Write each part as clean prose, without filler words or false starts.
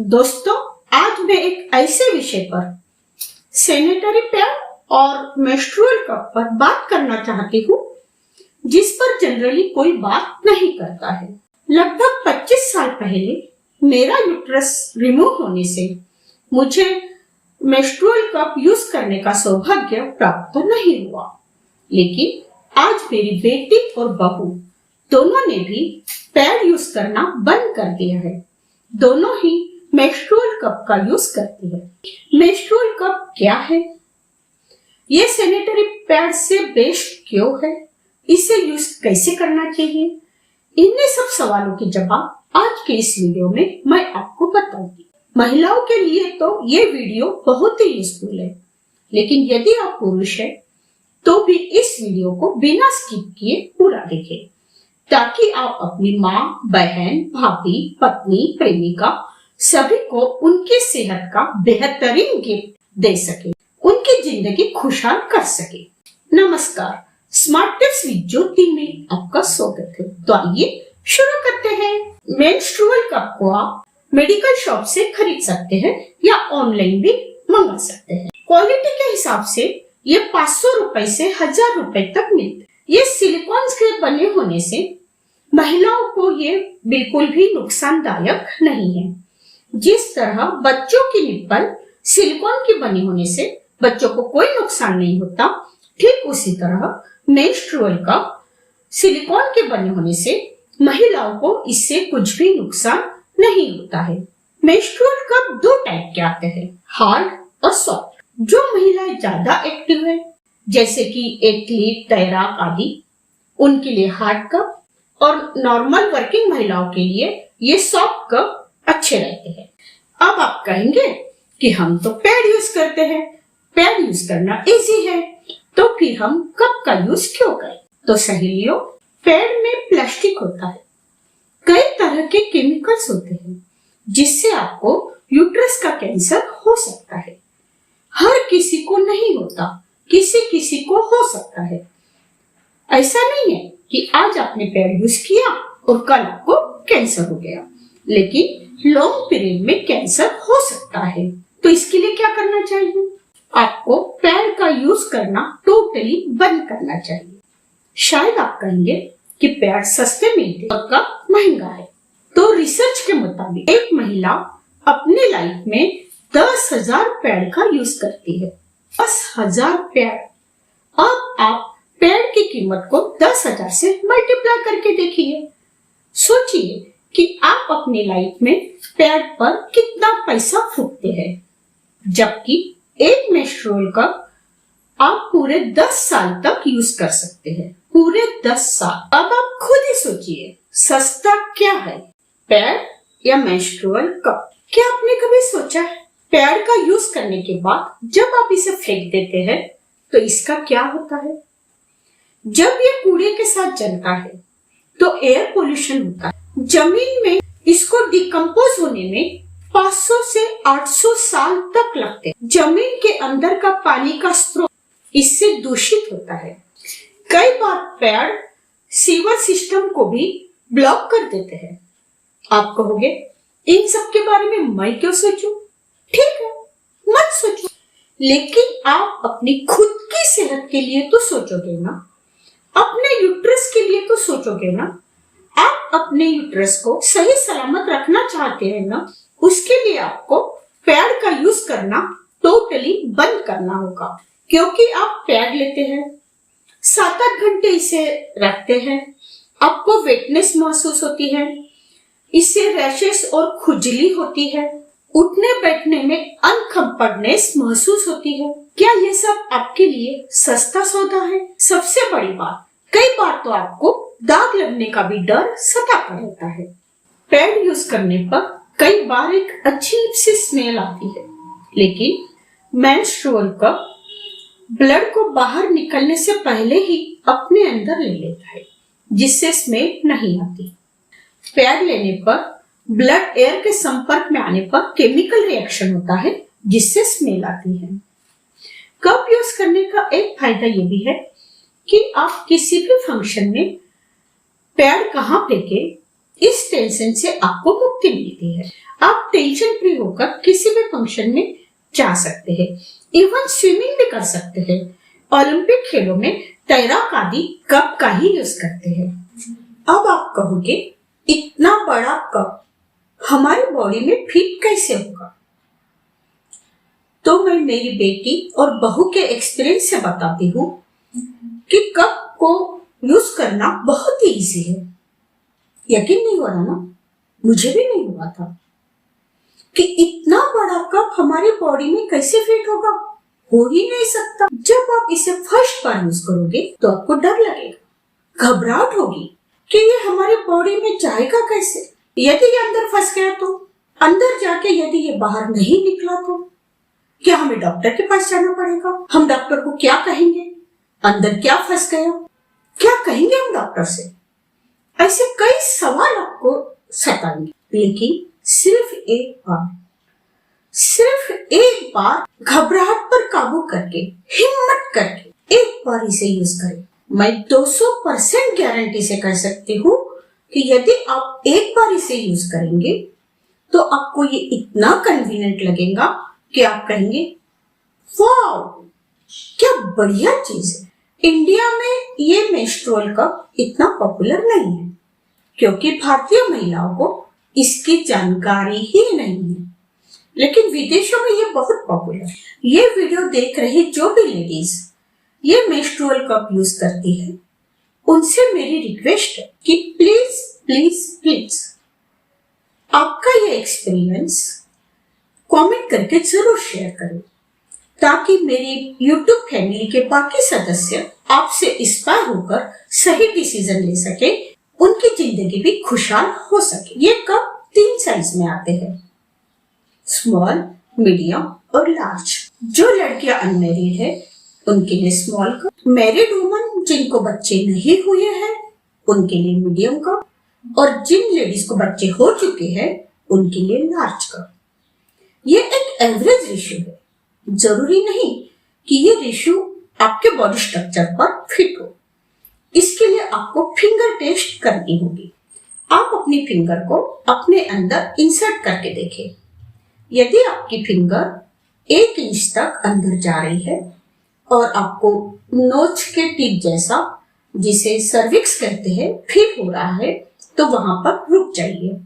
दोस्तों, आज मैं एक ऐसे विषय पर सैनिटरी पैड और मेंस्ट्रुअल कप पर बात करना चाहती हूँ जिस पर जनरली कोई बात नहीं करता है। लगभग 25 साल पहले मेरा यूट्रस रिमूव होने से मुझे मेंस्ट्रुअल कप यूज करने का सौभाग्य प्राप्त नहीं हुआ, लेकिन आज मेरी बेटी और बहू दोनों ने भी पैड यूज करना बंद कर दिया है। दोनों ही मेंस्ट्रुअल कप का यूज करती है। मेंस्ट्रुअल कप क्या है? ये सैनिटरी पैड से बेस्ट क्यों है? इसे यूज कैसे करना चाहिए? इन्हीं सब सवालों के जवाब आज के इस वीडियो में मैं आपको बताऊंगी। महिलाओं के लिए तो ये वीडियो बहुत ही यूजफुल है, लेकिन यदि आप पुरुष हैं तो भी इस वीडियो को बिना स्किप किए पूरा देखें, ताकि आप अपनी माँ, बहन, भाभी, पत्नी, प्रेमिका सभी को उनकी सेहत का बेहतरीन गिफ्ट दे सके, उनकी जिंदगी खुशहाल कर सके। नमस्कार, स्मार्ट टिप्स विद ज्योति में आपका स्वागत है। तो आइए शुरू करते हैं। मेंस्ट्रुअल कप को आप मेडिकल शॉप से खरीद सकते हैं या ऑनलाइन भी मंगा सकते हैं। क्वालिटी के हिसाब से ये 500 रुपए से 1000 रुपए तक मिलते हैं। ये सिलिकॉन के बने होने से महिलाओं को ये बिल्कुल भी नुकसानदायक नहीं है। जिस तरह बच्चों की निप्पल सिलिकॉन की बनी होने से बच्चों को कोई नुकसान नहीं होता, ठीक उसी तरह मेंस्ट्रुअल कप सिलिकॉन के बने होने से महिलाओं को इससे कुछ भी नुकसान नहीं होता है। मेंस्ट्रुअल कप दो टाइप के आते हैं, हार्ड और सॉफ्ट। जो महिलाएं ज्यादा एक्टिव है, जैसे कि एथलीट, तैराक आदि, उनके लिए हार्ड कप, और नॉर्मल वर्किंग महिलाओं के लिए ये सॉफ्ट कप अच्छे रहते हैं। अब आप कहेंगे कि हम तो पैड यूज करते हैं, पैड यूज करना इजी है, तो फिर हम कप का यूज क्यों करें? तो सहेलियों, पैड में प्लास्टिक होता है, कई तरह के केमिकल्स होते हैं, जिससे आपको यूट्रस का कैंसर हो सकता है। हर किसी को नहीं होता, किसी किसी को हो सकता है। ऐसा नहीं है कि आज आपने पैड यूज किया और कल आपको कैंसर हो गया, लेकिन लॉन्ग पीरियड में कैंसर हो सकता है। तो इसके लिए क्या करना चाहिए? आपको पैड का यूज करना टोटली बंद करना चाहिए। शायद आप कहेंगे कि पैड सस्ते मिलते और कप महंगा है। तो रिसर्च के मुताबिक एक महिला अपने लाइफ में 10,000 पैड का यूज करती है। 10,000 पैड। अब आप पैड की कीमत को 10,000 से मल्टीप्लाई करके देखिए। सोचिए कि आप अपनी लाइफ में पैड पर कितना पैसा फूकते हैं, जबकि एक मेंस्ट्रुअल कप आप पूरे 10 साल तक यूज कर सकते हैं। पूरे 10 साल। अब आप खुद ही सोचिए, सस्ता क्या है, पैड या मेंस्ट्रुअल कप? क्या आपने कभी सोचा है पैड का यूज करने के बाद जब आप इसे फेंक देते हैं तो इसका क्या होता है? जब ये कूड़े के साथ जलता है तो एयर पोल्यूशन होता है। जमीन में इसको डिकम्पोज होने में 500 से 800 साल तक लगते हैं। जमीन के अंदर का पानी का स्रोत इससे दूषित होता है। कई बार पैड सीवर सिस्टम को भी ब्लॉक कर देते हैं। आप कहोगे, इन सब के बारे में मैं क्यों सोचूं? ठीक है, मत सोचो, लेकिन आप अपनी खुद की सेहत के लिए तो सोचोगे ना, अपने यूट्रस के लिए तो सोचोगे ना। आप अपने यूट्रस को सही सलामत रखना चाहते हैं ना, उसके लिए आपको पैड का यूज करना टोटली बंद करना होगा। क्योंकि आप पैड लेते हैं, 7-8 घंटे इसे रखते हैं, आपको वेटनेस महसूस होती है, इससे रैशेस और खुजली होती है, उठने बैठने में अनकंफर्टनेस महसूस होती है। क्या ये सब आपके लिए सस्ता सौदा है? सबसे बड़ी बात, कई बार तो आपको दाग लगने का भी डर सताता रहता है। पैड यूज करने पर कई बार एक अजीब सी स्मेल आती है, लेकिन मेंस्ट्रुअल कप ब्लड को बाहर निकलने से पहले ही अपने अंदर ले लेता है, जिससे स्मेल नहीं आती। पैड लेने पर ब्लड एयर के संपर्क में आने पर केमिकल रिएक्शन होता है, जिससे स्मेल आती है। कप यूज करने का एक फायदा ये भी है कि आप किसी भी फंक्शन में पैड कहाँ फेंके इस टेंशन से आपको मुक्ति मिलती है। आप टेंशन फ्री होकर किसी भी फंक्शन में जा सकते हैं, इवन स्विमिंग भी कर सकते हैं। ओलंपिक खेलों में तैराक आदि कप का ही यूज करते हैं। अब आप कहोगे, इतना बड़ा कप हमारी बॉडी में फिट कैसे होगा? तो मैं मेरी बेटी और बहू के एक्सपीरियंस से बताती हूँ कि कप को यूज करना बहुत ही इजी है। यकीन नहीं हो रहा ना? मुझे भी नहीं हुआ था कि इतना बड़ा कप हमारी बॉडी में कैसे फिट होगा। हो ही नहीं सकता। जब आप इसे फर्स्ट बार यूज करोगे तो आपको डर लगेगा, घबराहट होगी कि ये हमारे बॉडी में जाएगा कैसे। यदि ये अंदर फंस गया तो, अंदर जाके यदि ये बाहर नहीं निकला तो क्या हमें डॉक्टर के पास जाना पड़ेगा? हम डॉक्टर को क्या कहेंगे? अंदर क्या फंस गया, क्या कहेंगे हम डॉक्टर से? ऐसे कई सवाल आपको सताएंगे। लेकिन सिर्फ एक बार घबराहट पर काबू करके, हिम्मत करके एक बार इसे यूज करें। मैं 200% गारंटी से कह सकती हूँ कि यदि आप एक बार इसे यूज करेंगे तो आपको ये इतना कन्वीनियंट लगेगा कि आप कहेंगे, वाह क्या बढ़िया चीज है। इंडिया में ये मेंस्ट्रुअल कप इतना पॉपुलर नहीं है क्योंकि भारतीय महिलाओं को इसकी जानकारी ही नहीं है, लेकिन विदेशों में ये बहुत पॉपुलर है। ये वीडियो देख रही जो भी लेडीज ये मेंस्ट्रुअल कप यूज करती है, उनसे मेरी रिक्वेस्ट है कि प्लीज प्लीज प्लीज आपका ये एक्सपीरियंस कमेंट करके जरूर शेयर करें, ताकि मेरी YouTube फैमिली के बाकी सदस्य आपसे इंस्पायर होकर सही डिसीजन ले सके, उनकी जिंदगी भी खुशहाल हो सके। ये कप 3 साइज में आते हैं, स्मॉल, मीडियम और लार्ज। जो लड़कियां अनमैरिड है उनके लिए स्मॉल कप, मैरिड वुमन जिनको बच्चे नहीं हुए हैं उनके लिए मीडियम कप, और जिन लेडीज को बच्चे हो चुके हैं उनके लिए लार्ज कप। ये एक एवरेज रेशियो है, जरूरी नहीं कि ये रेशियो आपके बॉडी स्ट्रक्चर पर फिट हो। इसके लिए आपको फिंगर टेस्ट करनी होगी। आप अपनी फिंगर को अपने अंदर इंसर्ट करके देखें। यदि आपकी फिंगर 1 इंच तक अंदर जा रही है और आपको नोच के टिप जैसा, जिसे सर्विक्स कहते हैं, फील हो रहा है तो वहां पर रुक जाइए,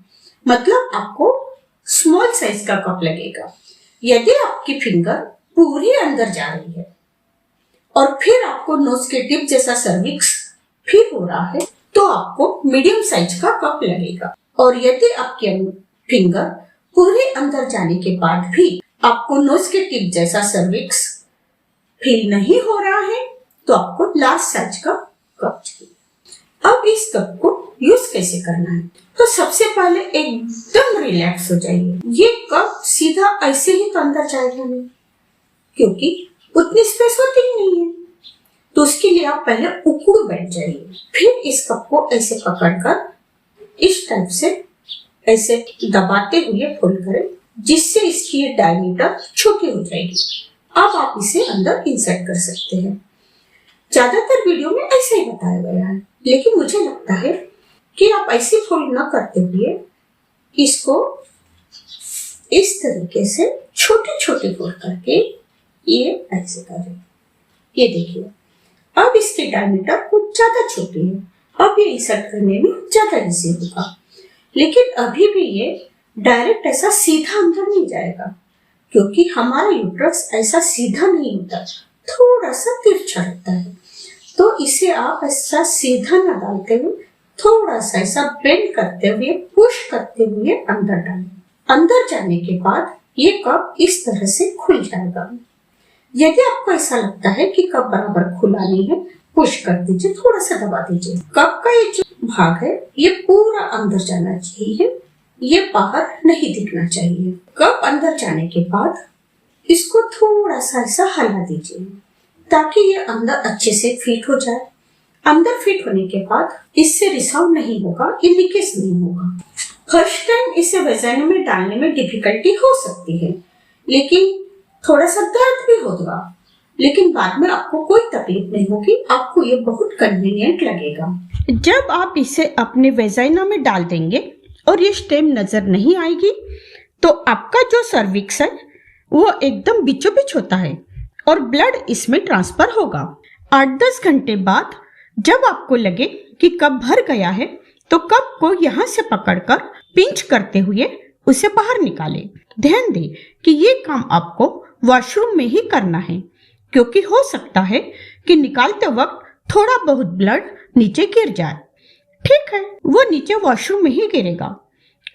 मतलब आपको स्मॉल साइज का कप लगेगा। यदि आपकी फिंगर पूरी अंदर जा रही है और फिर आपको नोज के टिप जैसा सर्विक्स फील हो रहा है तो आपको मीडियम साइज का कप लगेगा। और यदि आपकी फिंगर पूरे अंदर जाने के बाद भी आपको नोज के टिप जैसा सर्विक्स फील नहीं हो रहा है तो आपको लार्ज साइज का कप चाहिए। अब इस कप को यूज कैसे करना है? तो सबसे पहले एकदम रिलैक्स हो जाइए। ये कप सीधा ऐसे ही तो अंदर जाएगा नहीं, क्योंकि उतनी स्पेस होती ही नहीं है। तो उसके लिए आप पहले उकड़ बैठ जाइए। फिर इस कप को ऐसे पकड़कर इस टाइप से ऐसे दबाते हुए फुल करें, जिससे इसकी डायमीटर छोटी हो जाएगी। अब आप इसे अंदर इंसर्ट कर सकते हैं। ज्यादातर वीडियो में ऐसे ही बताया गया है, लेकिन मुझे लगता है कि आप ऐसे फोल्ड न करते हुए इसको इस तरीके से छोटे छोटे फोल्ड करके ये ऐसे करें। ये देखिए, अब इसकी डायमीटर कुछ ज्यादा छोटी है। अब ये इंसर्ट करने में ज्यादा इजी होगा, लेकिन अभी भी ये डायरेक्ट ऐसा सीधा अंदर नहीं जाएगा, क्योंकि हमारा यूट्रस ऐसा सीधा नहीं होता, थोड़ा सा तिरछा रहता है। तो इसे आप ऐसा सीधा न डालते हुए थोड़ा सा ऐसा बेंड करते हुए, पुश करते हुए अंदर डालें। अंदर जाने के बाद ये कप इस तरह से खुल जाएगा। यदि आपको ऐसा लगता है कि कप बराबर खुला नहीं है, पुश कर दीजिए, थोड़ा सा दबा दीजिए। कप का ये जो भाग है ये पूरा अंदर जाना चाहिए, ये बाहर नहीं दिखना चाहिए। कप अंदर जाने के बाद इसको थोड़ा सा ऐसा हिला दीजिए ताकि ये अंदर अच्छे से फिट हो जाए। अंदर फिट होने के बाद इससे रिसाव नहीं होगा, ये लीकेज नहीं होगा। फर्स्ट टाइम इसे वजाइना में डालने में डिफिकल्टी हो सकती है, लेकिन थोड़ा सा दर्द भी होगा, लेकिन बाद में आपको कोई तकलीफ नहीं होगी, आपको ये बहुत कन्वीनियंट लगेगा। जब आप इसे अपने वेजाइना में डाल देंगे और ये स्टेम नजर नहीं आएगी तो आपका जो सर्विक्स है वो एकदम बीचों बीच होता है और ब्लड इसमें ट्रांसफर होगा। 8-10 घंटे बाद जब आपको लगे कि कप भर गया है तो कप को यहाँ से पकड़कर पिंच करते हुए उसे बाहर निकालें। ध्यान दें कि ये काम आपको वॉशरूम में ही करना है, क्योंकि हो सकता है कि निकालते वक्त थोड़ा बहुत ब्लड नीचे गिर जाए। ठीक है, वो नीचे वॉशरूम में ही गिरेगा।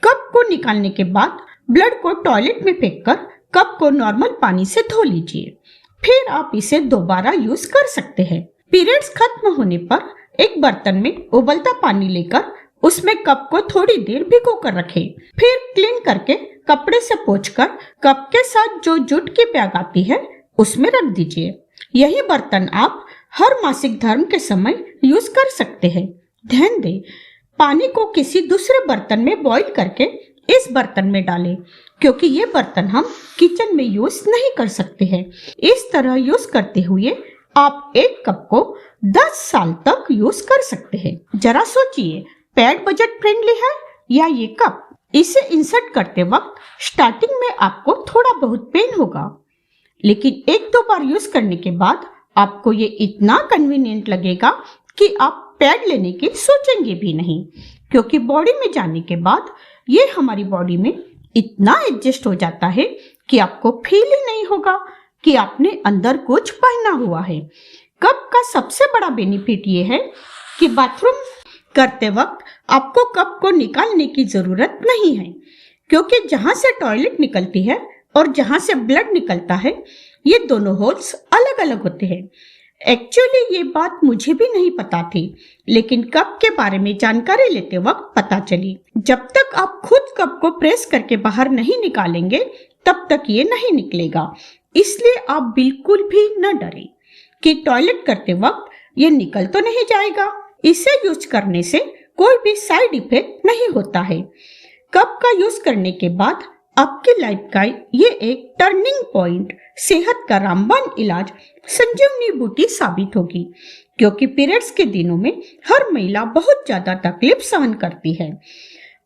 कप को निकालने के बाद ब्लड को टॉयलेट में फेंककर कप को नॉर्मल पानी से धो लीजिए। फिर आप इसे दोबारा यूज कर सकते हैं। पीरियड्स खत्म होने पर एक बर्तन में उबलता पानी लेकर उसमें कप को थोड़ी देर भिगो कर रखें। फिर क्लीन करके कपड़े से पोंछकर कप के साथ जो जूट की बैग आती है उसमें रख दीजिए। यही बर्तन आप हर मासिक धर्म के समय यूज कर सकते हैं। ध्यान दें, पानी को किसी दूसरे बर्तन में बॉईल करके इस बर्तन में डालें, क्योंकि ये बर्तन हम किचन में यूज नहीं कर सकते हैं। इस तरह यूज करते हुए आप एक कप को 10 साल तक यूज कर सकते हैं। जरा सोचिए, पैड बजट फ्रेंडली है या ये कप? इसे इंसर्ट करते वक्त स्टार्टिंग में आपको थोड़ा बहुत पेन होगा, लेकिन 1-2 बार यूज करने के बाद आपको ये इतना कन्वीनियंट लगेगा कि आप पैड लेने की सोचेंगे भी नहीं, क्योंकि बॉडी में जाने के बाद ये हमारी बॉडी में इतना एडजस्ट हो जाता है कि आपको फील ही नहीं होगा कि आपने अंदर कुछ पहना हुआ है। कप का सबसे बड़ा बेनिफिट ये है कि बाथरूम करते वक्त आपको कप को निकालने की जरूरत नहीं है, क्योंकि जहां से टॉयलेट निकलती है और जहां से ब्लड निकलता है ये दोनों होल्स अलग अलग होते हैं। एक्चुअली ये बात मुझे भी नहीं पता थी, लेकिन कप के बारे में जानकारी लेते वक्त पता चली। जब तक आप खुद कप को प्रेस करके बाहर नहीं निकालेंगे तब तक ये नहीं निकलेगा। इसलिए आप बिल्कुल भी न डरें कि टॉयलेट करते वक्त ये निकल तो नहीं जाएगा। इसे यूज करने से कोई भी साइड इफेक्ट नहीं होता है। कप का यूज करने के बाद आपकी लाइफ का ये एक टर्निंग पॉइंट, सेहत का रामबाण इलाज संजीवनी बूटी साबित होगी, क्योंकि पीरियड्स के दिनों में हर महिला बहुत ज्यादा तकलीफ सहन करती है।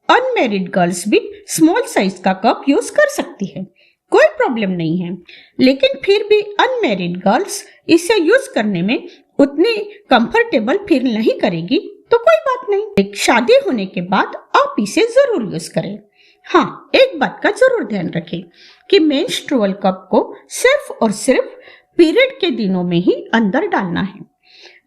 अनमैरिड गर्ल्स भी स्मॉल साइज का कप यूज कर सकती है, कोई प्रॉब्लम नहीं है। लेकिन फिर भी अनमैरिड गर्ल्स इसे यूज करने में उतनी कंफर्टेबल फील नहीं करेगी तो कोई बात नहीं, एक शादी होने के बाद आप इसे जरूर यूज करें। हाँ, एक बात का जरूर ध्यान रखें कि मेंस्ट्रुअल कप को सिर्फ और सिर्फ पीरियड के दिनों में ही अंदर डालना है।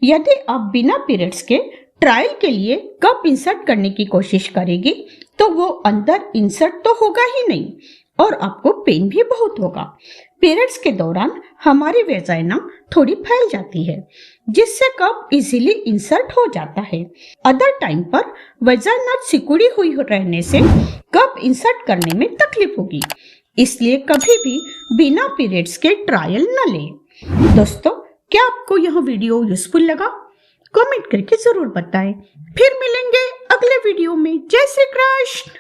यदि आप बिना पीरियड्स के ट्रायल के लिए कप इंसर्ट करने की कोशिश करेगी तो वो अंदर इंसर्ट तो होगा ही नहीं और आपको पेन भी बहुत होगा। पीरियड्स के दौरान हमारी वेजाइना थोड़ी फैल जाती है, जिससे कप इजीली इंसर्ट हो जाता है। अदर टाइम पर वेजाइना सिकुड़ी हुई रहने से कप इंसर्ट करने में तकलीफ होगी, इसलिए कभी भी बिना पीरियड्स के ट्रायल न लें। दोस्तों, क्या आपको यह वीडियो यूजफुल लगा? कमेंट करके जरूर बताएं। फिर मिलेंगे अगले वीडियो में। जय श्री कृष्ण।